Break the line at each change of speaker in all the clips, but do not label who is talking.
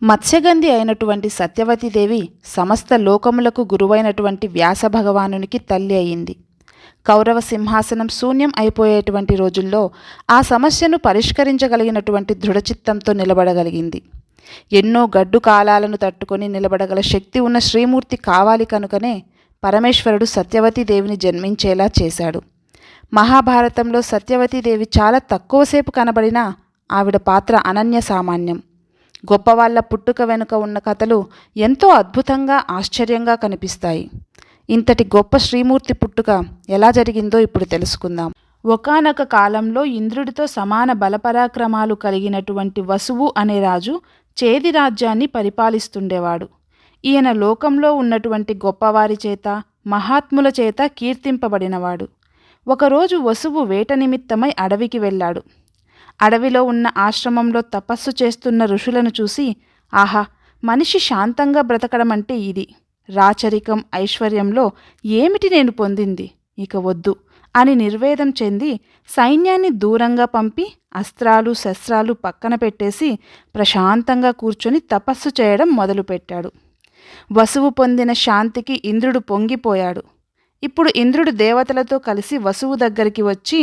మత్స్యగంధి అయినటువంటి సత్యవతీదేవి సమస్త లోకములకు గురువైనటువంటి వ్యాస భగవానునికి తల్లి అయింది. కౌరవ సింహాసనం శూన్యం అయిపోయేటువంటి రోజుల్లో ఆ సమస్యను పరిష్కరించగలిగినటువంటి దృఢచిత్తంతో నిలబడగలిగింది. ఎన్నో గడ్డు కాలాలను తట్టుకొని నిలబడగల శక్తి ఉన్న శ్రీమూర్తి కావాలి కనుకనే పరమేశ్వరుడు సత్యవతీదేవిని జన్మించేలా చేశాడు. మహాభారతంలో సత్యవతీదేవి చాలా తక్కువసేపు కనబడినా ఆవిడ పాత్ర అనన్య సామాన్యం. గొప్పవాళ్ల పుట్టుక వెనుక ఉన్న కథలు ఎంతో అద్భుతంగా ఆశ్చర్యంగా కనిపిస్తాయి. ఇంతటి గొప్ప శ్రీమూర్తి పుట్టుక ఎలా జరిగిందో ఇప్పుడు తెలుసుకుందాం. ఒకానొక కాలంలో ఇంద్రుడితో సమాన బలపరాక్రమాలు కలిగినటువంటి వసువు అనే రాజు చేది రాజ్యాన్ని పరిపాలిస్తుండేవాడు. ఈయన లోకంలో ఉన్నటువంటి గొప్పవారి చేత మహాత్ముల చేత కీర్తింపబడినవాడు. ఒకరోజు వసువు వేట నిమిత్తమై అడవికి వెళ్ళాడు. అడవిలో ఉన్న ఆశ్రమంలో తపస్సు చేస్తున్న ఋషులను చూసి, ఆహా, మనిషి శాంతంగా బ్రతకడం అంటే ఇది, రాచరికం ఐశ్వర్యంలో ఏమిటి నేను పొందింది, ఇక వద్దు అని నిర్వేదం చెంది సైన్యాన్ని దూరంగా పంపి అస్త్రాలు శస్త్రాలు పక్కన పెట్టేసి ప్రశాంతంగా కూర్చొని తపస్సు చేయడం మొదలుపెట్టాడు. వసువు పొందిన శాంతికి ఇంద్రుడు పొంగిపోయాడు. ఇప్పుడు ఇంద్రుడు దేవతలతో కలిసి వసువు దగ్గరికి వచ్చి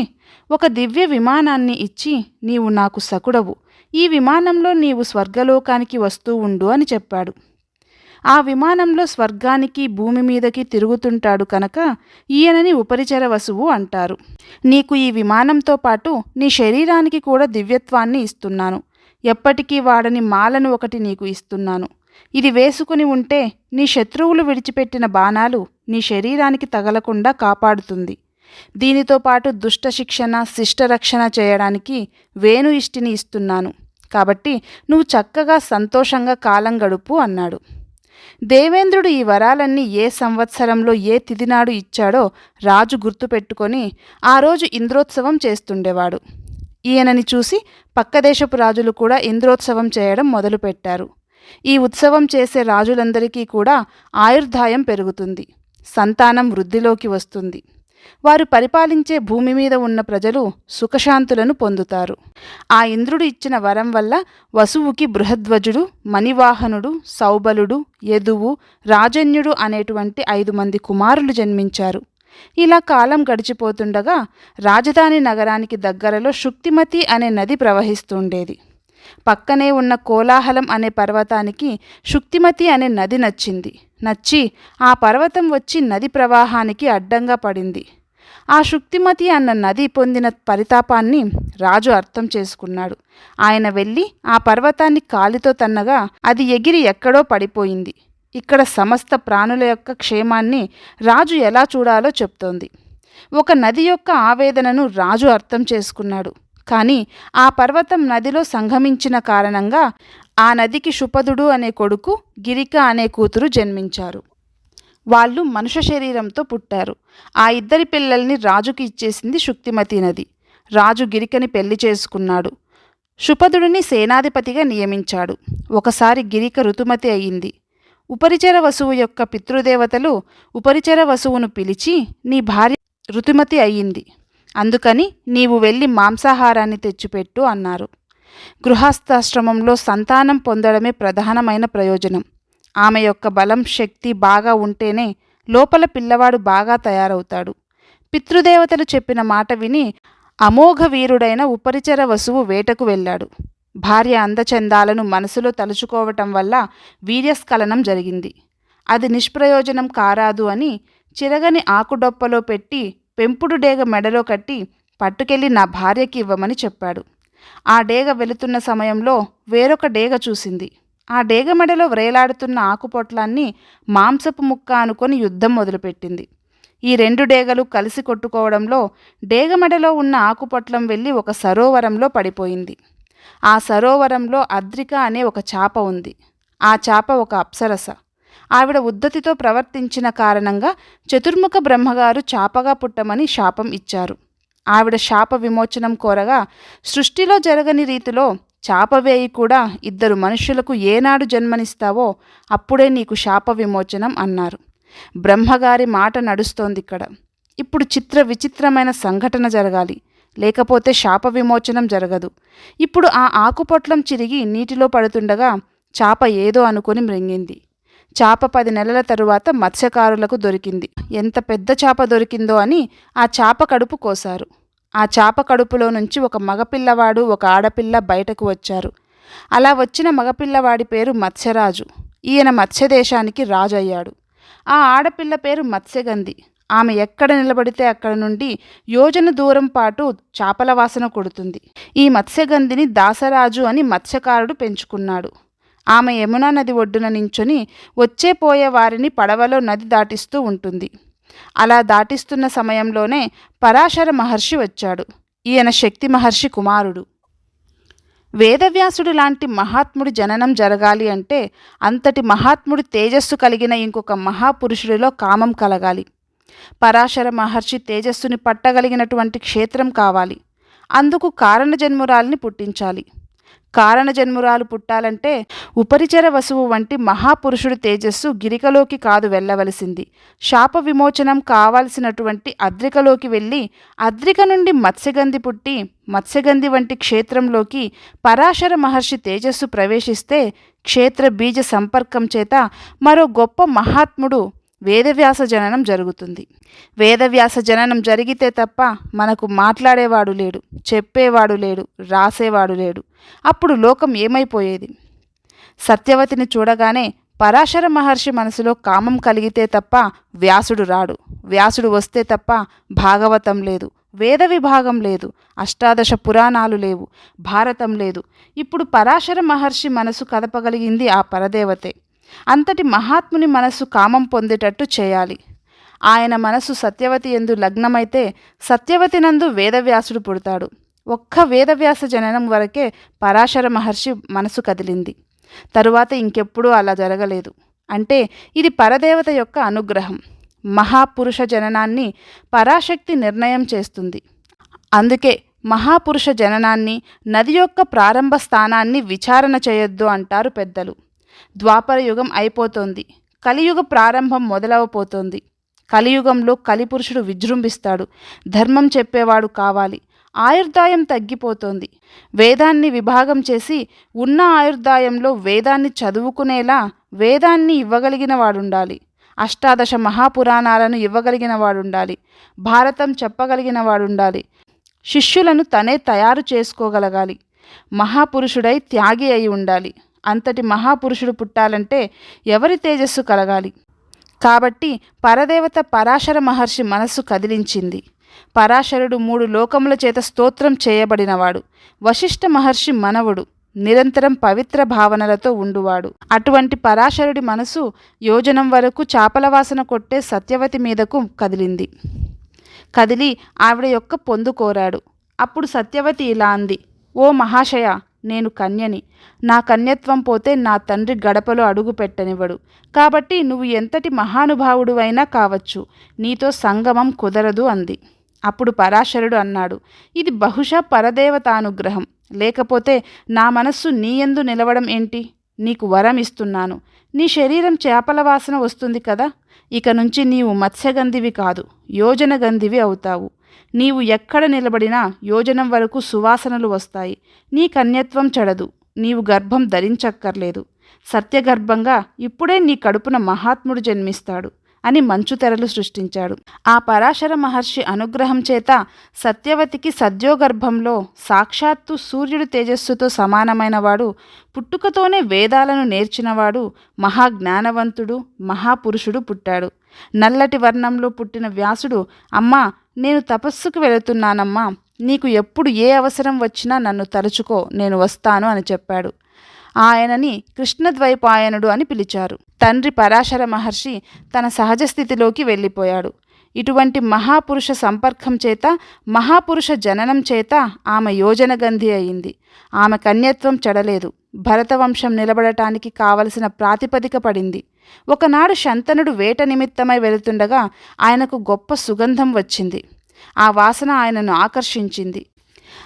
ఒక దివ్య విమానాన్ని ఇచ్చి, నీవు నాకు సకుడవు, ఈ విమానంలో నీవు స్వర్గలోకానికి వస్తూ ఉండు అని చెప్పాడు. ఆ విమానంలో స్వర్గానికి భూమి మీదకి తిరుగుతుంటాడు కనుక ఈయనని ఉపరిచర వసువు అంటారు. నీకు ఈ విమానంతో పాటు నీ శరీరానికి కూడా దివ్యత్వాన్ని ఇస్తున్నాను. ఎప్పటికీ వాడని మాలను ఒకటి నీకు ఇస్తున్నాను. ఇది వేసుకుని ఉంటే నీ శత్రువులు విడిచిపెట్టిన బాణాలు నీ శరీరానికి తగలకుండా కాపాడుతుంది. దీనితో పాటు దుష్ట శిక్షణ శిష్టరక్షణ చేయడానికి వేణు ఇష్టిని ఇస్తున్నాను. కాబట్టి నువ్వు చక్కగా సంతోషంగా కాలం గడుపు అన్నాడు. దేవేంద్రుడు ఈ వరాలన్నీ ఏ సంవత్సరంలో ఏ తిథినాడు ఇచ్చాడో రాజు గుర్తుపెట్టుకొని ఆ రోజు ఇంద్రోత్సవం చేస్తుండేవాడు. ఈయనని చూసి పక్కదేశపు రాజులు కూడా ఇంద్రోత్సవం చేయడం మొదలుపెట్టారు. ఈ ఉత్సవం చేసే రాజులందరికీ కూడా ఆయుర్దాయం పెరుగుతుంది, సంతానం వృద్ధిలోకి వస్తుంది. వారు పరిపాలించే భూమి మీద ఉన్న ప్రజలు సుఖశాంతులను పొందుతారు. ఆ ఇంద్రుడు ఇచ్చిన వరం వల్ల వసువుకి బృహధ్వజుడు, మణివాహనుడు, సౌబలుడు, యదువు, రాజన్యుడు అనేటువంటి 5 మంది కుమారులు జన్మించారు. ఇలా కాలం గడిచిపోతుండగా రాజధాని నగరానికి దగ్గరలో శుక్తిమతి అనే నది ప్రవహిస్తుండేది. పక్కనే ఉన్న కోలాహలం అనే పర్వతానికి శుక్తిమతి అనే నది నచ్చి ఆ పర్వతం వచ్చి నది ప్రవాహానికి అడ్డంగా పడింది. ఆ శుక్తిమతి అన్న నది పొందిన పరితాపాన్ని రాజు అర్థం చేసుకున్నాడు. ఆయన వెళ్ళి ఆ పర్వతాన్ని కాలితో తన్నగా అది ఎగిరి ఎక్కడో పడిపోయింది. ఇక్కడ సమస్త ప్రాణుల యొక్క క్షేమాన్ని రాజు ఎలా చూడాలో చెప్తోంది. ఒక నది యొక్క ఆవేదనను రాజు అర్థం చేసుకున్నాడు. కానీ ఆ పర్వతం నదిలో సంగమించిన కారణంగా ఆ నదికి శుపదుడు అనే కొడుకు, గిరిక అనే కూతురు జన్మించారు. వాళ్ళు మనుష్య శరీరంతో పుట్టారు. ఆ 2 పిల్లల్ని రాజుకి ఇచ్చేసింది శుక్తిమతి నది. రాజు గిరికని పెళ్లి చేసుకున్నాడు. శుపదుడిని సేనాధిపతిగా నియమించాడు. ఒకసారి గిరిక ఋతుమతి అయింది. ఉపరిచర వసువు యొక్క పితృదేవతలు ఉపరిచర వసువును పిలిచి, నీ భార్య ఋతుమతి అయ్యింది, అందుకని నీవు వెళ్ళి మాంసాహారాన్ని తెచ్చిపెట్టు అన్నారు. గృహస్థాశ్రమంలో సంతానం పొందడమే ప్రధానమైన ప్రయోజనం. ఆమె యొక్క బలం శక్తి బాగా ఉంటేనే లోపల పిల్లవాడు బాగా తయారవుతాడు. పితృదేవతలు చెప్పిన మాట విని అమోఘ వీరుడైన ఉపరిచర వసువు వేటకు వెళ్ళాడు. భార్య అందచందాలను మనసులో తలుచుకోవటం వల్ల వీర్యస్ఖలనం జరిగింది. అది నిష్ప్రయోజనం కారాదు అని చిరగని ఆకుడొప్పలో పెట్టి పెంపుడు డేగ మెడలో కట్టి పట్టుకెళ్ళి నా భార్యకి ఇవ్వమని చెప్పాడు. ఆ డేగ వెళుతున్న సమయంలో వేరొక డేగ చూసింది. ఆ డేగ మెడలో వ్రేలాడుతున్న ఆకుపొట్లాన్ని మాంసపు ముక్క అనుకొని యుద్ధం మొదలుపెట్టింది. ఈ 2 డేగలు కలిసి కొట్టుకోవడంలో డేగ మెడలో ఉన్న ఆకుపొట్లం వెళ్ళి ఒక సరోవరంలో పడిపోయింది. ఆ సరోవరంలో అద్రిక అనే ఒక చాప ఉంది. ఆ చాప ఒక అప్సరస. ఆవిడ ఉద్ధతితో ప్రవర్తించిన కారణంగా చతుర్ముఖ బ్రహ్మగారు చాపగా పుట్టమని శాపం ఇచ్చారు. ఆవిడ శాప విమోచనం కోరగా సృష్టిలో జరగని రీతిలో చాపవేయి కూడా 2 మనుష్యులకు ఏనాడు జన్మనిస్తావో అప్పుడే నీకు శాప విమోచనం అన్నారు. బ్రహ్మగారి మాట నడుస్తోంది ఇక్కడ. ఇప్పుడు విచిత్రమైన సంఘటన జరగాలి, లేకపోతే శాప విమోచనం జరగదు. ఇప్పుడు ఆ ఆకుపొట్లం చిరిగి నీటిలో పడుతుండగా చాప ఏదో అనుకుని మృంగింది. చాప 10 నెలల తరువాత మత్స్యకారులకు దొరికింది. ఎంత పెద్ద చాప దొరికిందో అని ఆ చాప కడుపు కోశారు. ఆ చాప కడుపులో నుంచి ఒక మగపిల్లవాడు, ఒక ఆడపిల్ల బయటకు వచ్చారు. అలా వచ్చిన మగపిల్లవాడి పేరు మత్స్యరాజు. ఈయన మత్స్యదేశానికి రాజు అయ్యాడు. ఆ ఆడపిల్ల పేరు మత్స్యగంధి. ఆమె ఎక్కడ నిలబడితే అక్కడ నుండి యోజన దూరం పాటు చాపల వాసన కొడుతుంది. ఈ మత్స్యగంధిని దాసరాజు అని మత్స్యకారుడు పెంచుకున్నాడు. ఆమె యమునా నది ఒడ్డున నించొని వచ్చే పోయే వారిని పడవలో నది దాటిస్తూ ఉంటుంది. అలా దాటిస్తున్న సమయంలోనే పరాశర మహర్షి వచ్చాడు. ఈయన శక్తి మహర్షి కుమారుడు. వేదవ్యాసుడు లాంటి మహాత్ముడి జననం జరగాలి అంటే అంతటి మహాత్ముడి తేజస్సు కలిగిన ఇంకొక మహాపురుషుడిలో కామం కలగాలి. పరాశర మహర్షి తేజస్సుని పట్టగలిగినటువంటి క్షేత్రం కావాలి. అందుకు కారణజన్మురాల్ని పుట్టించాలి. కారణజన్మురాలు పుట్టాలంటే ఉపరిచర వసువు వంటి మహాపురుషుడి తేజస్సు గిరికలోకి కాదు వెళ్ళవలసింది. శాప విమోచనం కావాల్సినటువంటి అద్రికలోకి వెళ్ళి అద్రిక నుండి మత్స్యగంధి పుట్టి మత్స్యగంధి వంటి క్షేత్రంలోకి పరాశర మహర్షి తేజస్సు ప్రవేశిస్తే క్షేత్ర బీజ సంపర్కం చేత మరో గొప్ప మహాత్ముడు వేదవ్యాస జననం జరుగుతుంది. వేదవ్యాస జననం జరిగితే తప్ప మనకు మాట్లాడేవాడు లేడు, చెప్పేవాడు లేడు, రాసేవాడు లేడు. అప్పుడు లోకం ఏమైపోయేది? సత్యవతిని చూడగానే పరాశర మహర్షి మనసులో కామం కలిగితే తప్ప వ్యాసుడు రాడు. వ్యాసుడు వస్తే తప్ప భాగవతం లేదు, వేద విభాగం లేదు, అష్టాదశ పురాణాలు లేవు, భారతం లేదు. ఇప్పుడు పరాశర మహర్షి మనసు కదపగలిగింది ఆ పరదేవతే. అంతటి మహాత్ముని మనస్సు కామం పొందేటట్టు చేయాలి. ఆయన మనసు సత్యవతి యందు లగ్నమైతే సత్యవతి నందు వేదవ్యాసుడు పుడతాడు. ఒక్క వేదవ్యాస జననం వరకే పరాశర మహర్షి మనసు కదిలింది. తరువాత ఇంకెప్పుడూ అలా జరగలేదు. అంటే ఇది పరదేవత యొక్క అనుగ్రహం. మహాపురుష జననాన్ని పరాశక్తి నిర్ణయం చేస్తుంది. అందుకే మహాపురుష జననాన్ని, నది యొక్క ప్రారంభ స్థానాన్ని విచారణ చేయొద్దు అంటారు పెద్దలు. ద్వాపర యుగం అయిపోతోంది. కలియుగ ప్రారంభం మొదలవపోతోంది. కలియుగంలో కలిపురుషుడు విజృంభిస్తాడు. ధర్మం చెప్పేవాడు కావాలి. ఆయుర్దాయం తగ్గిపోతోంది. వేదాన్ని విభాగం చేసి ఉన్న ఆయుర్దాయంలో వేదాన్ని చదువుకునేలా వేదాన్ని ఇవ్వగలిగిన వాడుండాలి. అష్టాదశ మహాపురాణాలను ఇవ్వగలిగిన వాడుండాలి. భారతం చెప్పగలిగిన వాడుండాలి. శిష్యులను తనే తయారు చేసుకోగలగాలి. మహాపురుషుడై త్యాగి అయి ఉండాలి. అంతటి మహాపురుషుడు పుట్టాలంటే ఎవరి తేజస్సు కలగాలి? కాబట్టి పరదేవత పరాశర మహర్షి మనస్సు కదిలించింది. పరాశరుడు 3 లోకముల చేత స్తోత్రం చేయబడినవాడు. వశిష్ఠ మహర్షి మనవుడు. నిరంతరం పవిత్ర భావనలతో ఉండువాడు. అటువంటి పరాశరుడి మనసు యోజనం వరకు చాపల వాసన కొట్టే సత్యవతి మీదకు కదిలింది. కదిలి ఆవిడ యొక్క పొందు కోరాడు. అప్పుడు సత్యవతి ఇలా అంది: ఓ మహాశయ, నేను కన్యని. నా కన్యత్వం పోతే నా తండ్రి గడపలో అడుగు పెట్టనివ్వడు. కాబట్టి నువ్వు ఎంతటి మహానుభావుడువైనా కావచ్చు, నీతో సంగమం కుదరదు అంది. అప్పుడు పరాశరుడు అన్నాడు: ఇది బహుశా పరదేవతానుగ్రహం. లేకపోతే నా మనస్సు నీయందు నిలవడం ఏంటి? నీకు వరం ఇస్తున్నాను. నీ శరీరం చేపల వాసన వస్తుంది కదా. ఇక నుంచి నీవు మత్స్యగంధివి కాదు, యోజనగంధివి అవుతావు. నీవు ఎక్కడ నిలబడినా యోజనం వరకు సువాసనలు వస్తాయి. నీ కన్యత్వం చెడదు. నీవు గర్భం ధరించక్కర్లేదు. సత్యగర్భంగా ఇప్పుడే నీ కడుపున మహాత్ముడు జన్మిస్తాడు అని మంచుతెరలు సృష్టించాడు. ఆ పరాశర మహర్షి అనుగ్రహం చేత సత్యవతికి సద్యోగర్భంలో సాక్షాత్తు సూర్యుడి తేజస్సుతో సమానమైనవాడు, పుట్టుకతోనే వేదాలను నేర్చినవాడు, మహాజ్ఞానవంతుడు, మహాపురుషుడు పుట్టాడు. నల్లటి వర్ణంలో పుట్టిన వ్యాసుడు, అమ్మా, నేను తపస్సుకు వెళుతున్నానమ్మా, నీకు ఎప్పుడు ఏ అవసరం వచ్చినా నన్ను తలుచుకో, నేను వస్తాను అని చెప్పాడు. ఆయనని కృష్ణద్వైపాయనుడు అని పిలిచారు. తండ్రి పరాశర మహర్షి తన సహజ స్థితిలోకి వెళ్ళిపోయాడు. ఇటువంటి మహాపురుష సంపర్కం చేత, మహాపురుష జననం చేత ఆమె యోజనగంధి అయింది. ఆమె కన్యత్వం చెడలేదు. భరతవంశం నిలబడటానికి కావలసిన ప్రాతిపదిక పడింది. ఒకనాడు శంతనుడు వేట నిమిత్తమై వెళుతుండగా ఆయనకు గొప్ప సుగంధం వచ్చింది. ఆ వాసన ఆయనను ఆకర్షించింది.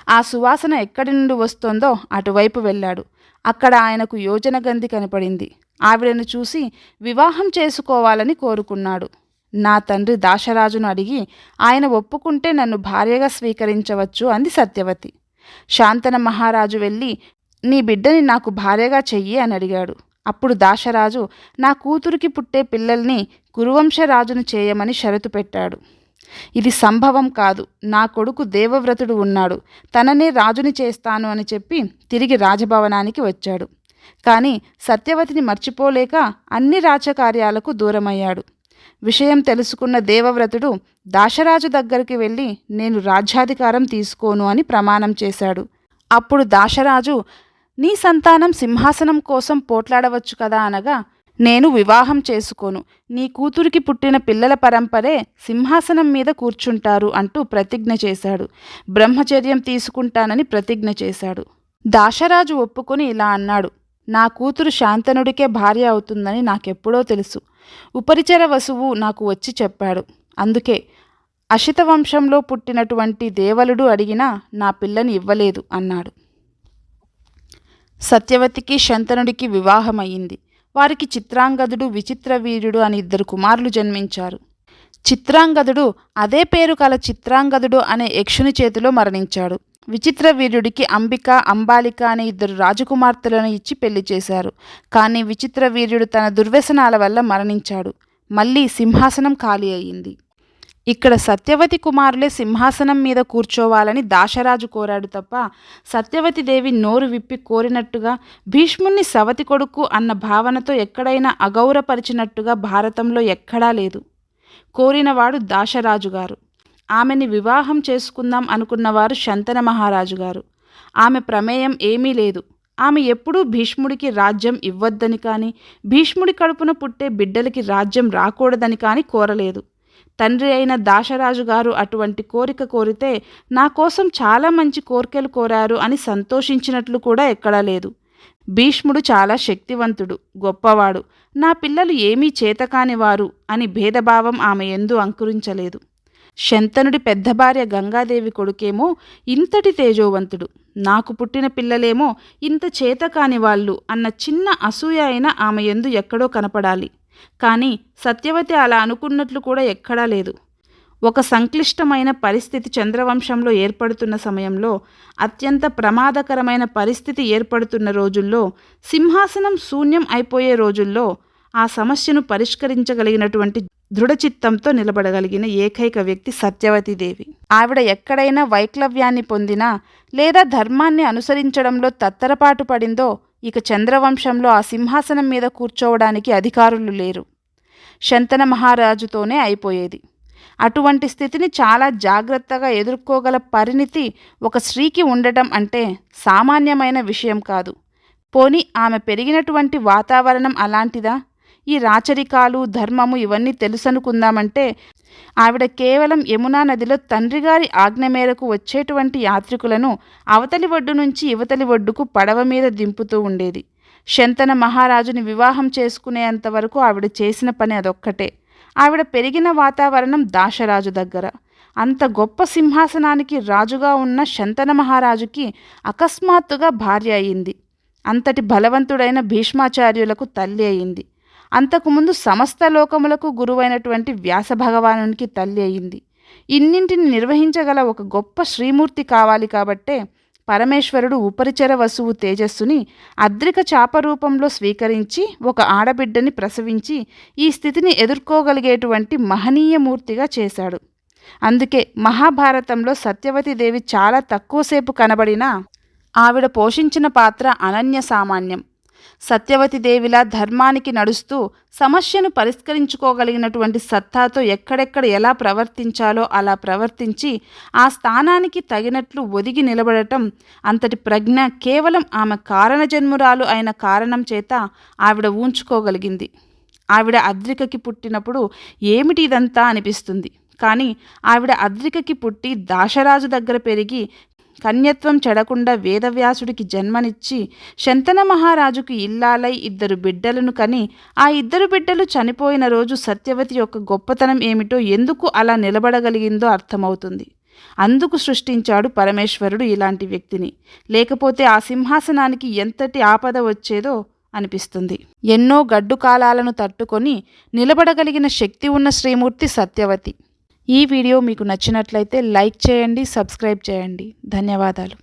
ఆ సువాసన ఎక్కడి నుండి వస్తోందో అటువైపు వెళ్ళాడు. అక్కడ ఆయనకు యోజనగంధి కనపడింది. ఆవిడను చూసి వివాహం చేసుకోవాలని కోరుకున్నాడు. నా తండ్రి దాశరాజును అడిగి ఆయన ఒప్పుకుంటే నన్ను భార్యగా స్వీకరించవచ్చు అంది సత్యవతి. శాంతన మహారాజు వెళ్ళి నీ బిడ్డని నాకు భార్యగా చెయ్యి అని అడిగాడు. అప్పుడు దాశరాజు నా కూతురికి పుట్టే పిల్లల్ని కురువంశరాజును చేయమని షరతు పెట్టాడు. ఇది సంభవం కాదు, నా కొడుకు దేవవ్రతుడు ఉన్నాడు, తననే రాజుని చేస్తాను అని చెప్పి తిరిగి రాజభవనానికి వచ్చాడు. కానీ సత్యవతిని మర్చిపోలేక అన్ని రాజకార్యాలకు దూరమయ్యాడు. విషయం తెలుసుకున్న దేవవ్రతుడు దాశరాజు దగ్గరికి వెళ్ళి నేను రాజ్యాధికారం తీసుకోను అని ప్రమాణం చేశాడు. అప్పుడు దాశరాజు నీ సంతానం సింహాసనం కోసం పోట్లాడవచ్చు కదా అనగా నేను వివాహం చేసుకోను, నీ కూతురికి పుట్టిన పిల్లల పరంపరే సింహాసనం మీద కూర్చుంటారు అంటూ ప్రతిజ్ఞ చేశాడు. బ్రహ్మచర్యం తీసుకుంటానని ప్రతిజ్ఞ చేశాడు. దాశరాజు ఒప్పుకొని ఇలా అన్నాడు, నా కూతురు శాంతనుడికే భార్య అవుతుందని నాకెప్పుడో తెలుసు. ఉపరిచర వసువు నాకు వచ్చి చెప్పాడు. అందుకే అశిత వంశంలో పుట్టినటువంటి దేవలుడు అడిగినా నా పిల్లని ఇవ్వలేదు అన్నాడు. సత్యవతికి శంతనుడికి వివాహమయ్యింది. వారికి చిత్రాంగదుడు, విచిత్రవీర్యుడు అని 2 కుమారులు జన్మించారు. చిత్రాంగదుడు అదే పేరు కల చిత్రాంగదుడు అనే యక్షుని చేతిలో మరణించాడు. విచిత్రవీర్యుడికి అంబిక, అంబాలిక అనే 2 రాజకుమార్తెలను ఇచ్చి పెళ్లి చేశారు. కానీ విచిత్రవీర్యుడు తన దుర్వ్యసనాల వల్ల మరణించాడు. మళ్ళీ సింహాసనం ఖాళీ అయ్యింది. ఇక్కడ సత్యవతి కుమారులే సింహాసనం మీద కూర్చోవాలని దాశరాజు కోరాడు తప్ప సత్యవతి దేవి నోరు విప్పి కోరినట్టుగా, భీష్ముణ్ణి సవతి కొడుకు అన్న భావనతో ఎక్కడైనా అగౌరపరిచినట్టుగా భారతంలో ఎక్కడా లేదు. కోరినవాడు దాశరాజు గారు. ఆమెని వివాహం చేసుకుందాం అనుకున్నవారు శంతన మహారాజు గారు. ఆమె ప్రమేయం ఏమీ లేదు. ఆమె ఎప్పుడూ భీష్ముడికి రాజ్యం ఇవ్వొద్దని కానీ, భీష్ముడి కడుపున పుట్టే బిడ్డలకి రాజ్యం రాకూడదని కానీ కోరలేదు. తండ్రి అయిన దాశరాజు గారు అటువంటి కోరిక కోరితే నా కోసం చాలా మంచి కోరికలు కోరారు అని సంతోషించినట్లు కూడా ఎక్కడా లేదు. భీష్ముడు చాలా శక్తివంతుడు, గొప్పవాడు, నా పిల్లలు ఏమీ చేతకానివారు అని భేదభావం ఆమె యందు అంకురించలేదు. శంతనుడి పెద్ద భార్య గంగాదేవి కొడుకేమో ఇంతటి తేజోవంతుడు, నాకు పుట్టిన పిల్లలేమో ఇంత చేతకాని వాళ్ళు అన్న చిన్న అసూయ అయినా ఆమె యందు ఎక్కడో కనపడాలి. కానీ సత్యవతి అలా అనుకున్నట్లు కూడా ఎక్కడా లేదు. ఒక సంక్లిష్టమైన పరిస్థితి చంద్రవంశంలో ఏర్పడుతున్న సమయంలో, అత్యంత ప్రమాదకరమైన పరిస్థితి ఏర్పడుతున్న రోజుల్లో, సింహాసనం శూన్యం అయిపోయే రోజుల్లో ఆ సమస్యను పరిష్కరించగలిగినటువంటి దృఢచిత్తంతో నిలబడగలిగిన ఏకైక వ్యక్తి సత్యవతీదేవి. ఆవిడ ఎక్కడైనా వైక్లవ్యాన్ని పొందినా లేదా ధర్మాన్ని అనుసరించడంలో తత్తరపాటు పడిందో ఇక చంద్రవంశంలో ఆ సింహాసనం మీద కూర్చోవడానికి అధికారులు లేరు. శంతన మహారాజుతోనే అయిపోయేది. అటువంటి స్థితిని చాలా జాగ్రత్తగా ఎదుర్కోగల పరిణితి ఒక స్త్రీకి ఉండటం అంటే సామాన్యమైన విషయం కాదు. పోనీ ఆమె పెరిగినటువంటి వాతావరణం అలాంటిదా? ఈ రాచరికాలు, ధర్మము ఇవన్నీ తెలుసనుకుందామంటే ఆవిడ కేవలం యమునా నదిలో తండ్రిగారి ఆజ్ఞ మేరకు వచ్చేటువంటి యాత్రికులను అవతలి ఒడ్డు నుంచి ఇవతలి ఒడ్డుకు పడవ మీద దింపుతూ ఉండేది. శంతన మహారాజుని వివాహం చేసుకునేంతవరకు ఆవిడ చేసిన పని అదొక్కటే. ఆవిడ పెరిగిన వాతావరణం దాశరాజు దగ్గర. అంత గొప్ప సింహాసనానికి రాజుగా ఉన్న శంతన మహారాజుకి అకస్మాత్తుగా భార్య అయింది. అంతటి బలవంతుడైన భీష్మాచార్యులకు తల్లి అయింది. అంతకుముందు సమస్త లోకములకు గురువైనటువంటి వ్యాస భగవానునికి తల్లి అయింది. ఇన్నింటిని నిర్వహించగల ఒక గొప్ప శ్రీమూర్తి కావాలి కాబట్టే పరమేశ్వరుడు ఉపరిచర వసువు తేజస్సుని అద్రిక చాప రూపంలో స్వీకరించి ఒక ఆడబిడ్డని ప్రసవించి ఈ స్థితిని ఎదుర్కోగలిగేటువంటి మహనీయమూర్తిగా చేశాడు. అందుకే మహాభారతంలో సత్యవతీదేవి చాలా తక్కువసేపు కనబడినా ఆవిడ పోషించిన పాత్ర అనన్య సామాన్యం. సత్యవతీదేవిలా ధర్మానికి నడుస్తూ సమస్యను పరిష్కరించుకోగలిగినటువంటి సత్తాతో ఎక్కడెక్కడ ఎలా ప్రవర్తించాలో అలా ప్రవర్తించి ఆ స్థానానికి తగినట్లు ఒదిగి నిలబడటం, అంతటి ప్రజ్ఞ కేవలం ఆమె కారణజన్మురాలు అయిన కారణం చేత ఆవిడ ఊంచుకోగలిగింది. ఆవిడ అద్రికకి పుట్టినప్పుడు ఏమిటి ఇదంతా అనిపిస్తుంది. కానీ ఆవిడ అద్రికకి పుట్టి దాశరాజు దగ్గర పెరిగి కన్యత్వం చెడకుండా వేదవ్యాసుడికి జన్మనిచ్చి శంతన మహారాజుకు ఇల్లాలై 2 బిడ్డలను కని ఆ 2 బిడ్డలు చనిపోయిన రోజు సత్యవతి యొక్క గొప్పతనం ఏమిటో, ఎందుకు అలా నిలబడగలిగిందో అర్థమవుతుంది. అందుకు సృష్టించాడు పరమేశ్వరుడు ఇలాంటి వ్యక్తిని. లేకపోతే ఆ సింహాసనానికి ఎంతటి ఆపద వచ్చేదో అనిపిస్తుంది. ఎన్నో గడ్డు కాలాలను తట్టుకొని నిలబడగలిగిన శక్తి ఉన్న శ్రీమూర్తి సత్యవతి. ఈ వీడియో మీకు నచ్చినట్లయితే లైక్ చేయండి, సబ్స్క్రైబ్ చేయండి. ధన్యవాదాలు.